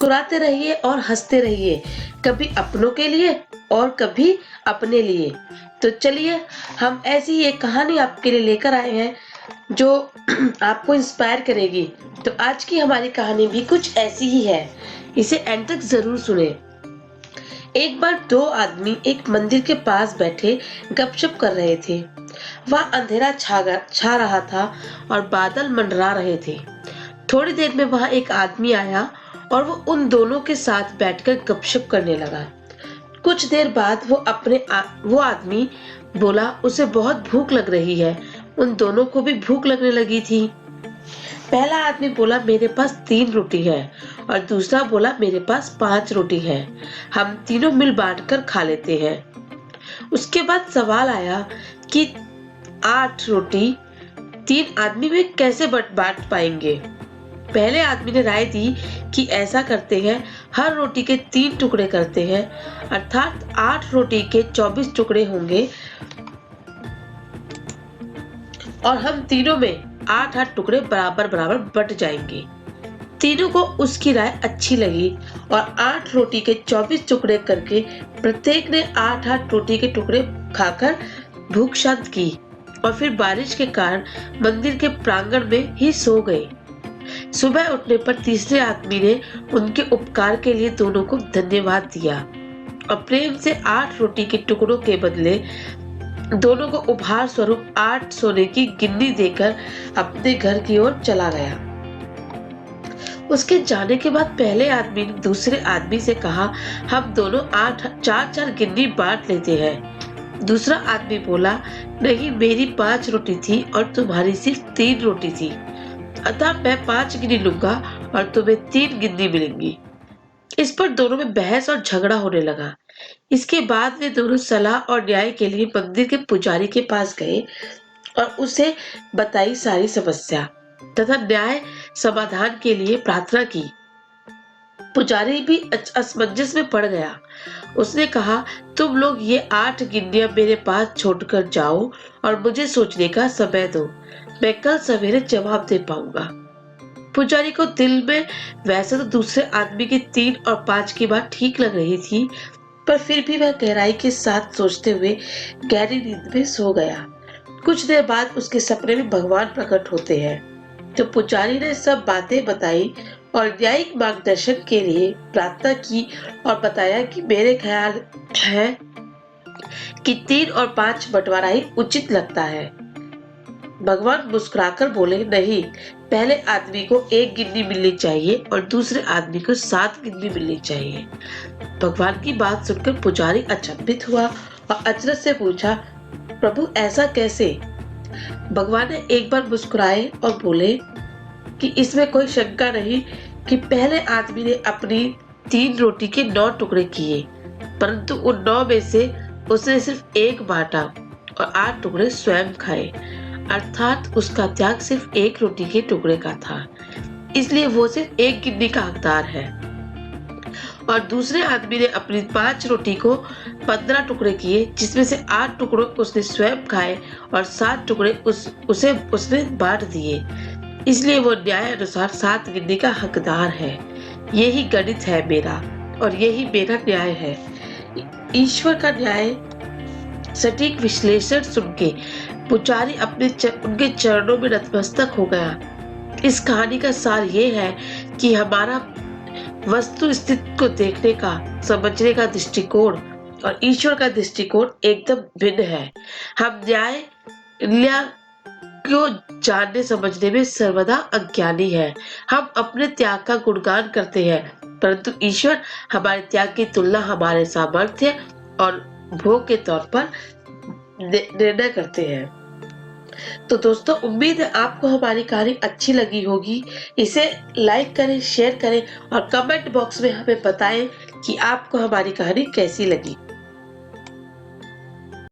मुस्कुराते रहिए और हंसते रहिए, कभी अपनों के लिए और कभी अपने लिए। तो चलिए हम ऐसी एक कहानी आपके लिए लेकर आए हैं जो आपको इंस्पायर करेगी। तो आज की हमारी कहानी भी कुछ ऐसी ही है, इसे एंड तक जरूर सुने। एक बार दो आदमी एक मंदिर के पास बैठे गपशप कर रहे थे। वहाँ अंधेरा छा रहा था और बादल मंडरा रहे थे। थोड़ी देर में वहाँ एक आदमी आया और वो उन दोनों के साथ बैठकर गपशप करने लगा। कुछ देर बाद वो आदमी बोला उसे बहुत भूख लग रही है। उन दोनों को भी भूख लगने लगी थी। पहला आदमी बोला मेरे पास 3 रोटी है और दूसरा बोला मेरे पास 5 रोटी है, हम तीनों मिल बांट कर खा लेते हैं। उसके बाद सवाल आया कि 8 रोटी 3 आदमी में कैसे बांट पाएंगे। पहले आदमी ने राय दी कि ऐसा करते हैं, हर रोटी के 3 टुकड़े करते हैं, अर्थात 8 रोटी के 24 टुकड़े होंगे और हम तीनों में 8-8 टुकड़े बराबर बराबर बट जाएंगे। तीनों को उसकी राय अच्छी लगी और 8 रोटी के 24 टुकड़े करके प्रत्येक ने 8-8 रोटी के टुकड़े खाकर भूख शांत की और फिर बारिश के कारण मंदिर के प्रांगण में ही सो गए। सुबह उठने पर तीसरे आदमी ने उनके उपकार के लिए दोनों को धन्यवाद दिया और प्रेम से 8 रोटी के टुकड़ों के बदले दोनों को उपहार स्वरूप 8 सोने की गिन्नी देकर अपने घर की ओर चला गया। उसके जाने के बाद पहले आदमी ने दूसरे आदमी से कहा, हम दोनों 4-4 गिन्नी बांट लेते हैं। दूसरा आदमी बोला, नहीं, मेरी 5 रोटी थी और तुम्हारी सिर्फ 3 रोटी थी, अतः मैं 5 गिन्नी लूंगा और तुम्हें 3 गिन्नी मिलेंगी। इस पर दोनों में बहस और झगड़ा होने लगा। इसके बाद वे दोनों सलाह और न्याय के लिए मंदिर के पुजारी के पास गए और उसे बताई सारी समस्या तथा न्याय समाधान के लिए प्रार्थना की। पुजारी भी असमंजस में पड़ गया। उसने कहा, तुम लोग ये 8 गिन्नियां मेरे पास छोड़कर जाओ और मुझे सोचने का समय दो, मैं कल सवेरे जवाब दे पाऊंगा। पुजारी को दिल में वैसे तो दूसरे आदमी की 3 और 5 की बात ठीक लग रही थी, पर फिर भी वह गहराई के साथ सोचते हुए गहरी नींद में सो गया। कुछ देर बाद उसके सपने में भगवान प्रकट होते हैं। तो पुजारी ने सब बातें बताई और न्यायिक मार्गदर्शन के लिए प्रार्थना की और बताया कि मेरे ख्याल है कि 3 और 5 बंटवारा ही उचित लगता है। भगवान मुस्कुराकर बोले, नहीं, पहले आदमी को 1 गिन्नी मिलनी चाहिए और दूसरे आदमी को 7 गिन्नी मिलनी चाहिए। भगवान की बात सुनकर पुजारी अचंभित हुआ और अचरज से पूछा, प्रभु ऐसा कैसे? भगवान ने एक बार मुस्कुराए और बोले कि इसमें कोई शंका नहीं कि पहले आदमी ने अपनी 3 रोटी के 9 टुकड़े किए, परंतु उन 9 में से उसने सिर्फ 1 बांटा और 8 टुकड़े स्वयं खाए, अर्थात उसका त्याग सिर्फ 1 रोटी के टुकड़े का था, इसलिए वो सिर्फ 1 गिन्नी का हकदार है। और दूसरे आदमी ने अपनी 5 रोटी को 15 टुकड़े किए, जिसमें से 8 टुकड़े उसने स्वयं खाए और 7 टुकड़े उसने बांट दिए, इसलिए वो न्याय अनुसार 7 गिन्नी का हकदार है। यही गणित है मेरा और यही मेरा न्याय है। ईश्वर का न्याय सटीक विश्लेषण सुनके पुजारी उनके चरणों में नतमस्तक हो गया। इस कहानी का सार ये है कि हमारा वस्तु स्थिति को देखने का, समझने का दृष्टिकोण और ईश्वर का दृष्टिकोण एकदम भिन्न है। हम न्याय को जानने समझने में सर्वदा अज्ञानी है। हम अपने त्याग का गुणगान करते हैं, परंतु ईश्वर हमारे त्याग की तुलना हमारे सामर्थ्य और भोग के तौर पर निर्णय करते हैं। तो दोस्तों, उम्मीद है आपको हमारी कहानी अच्छी लगी होगी। इसे लाइक करें, शेयर करें और कमेंट बॉक्स में हमें बताएं कि आपको हमारी कहानी कैसी लगी।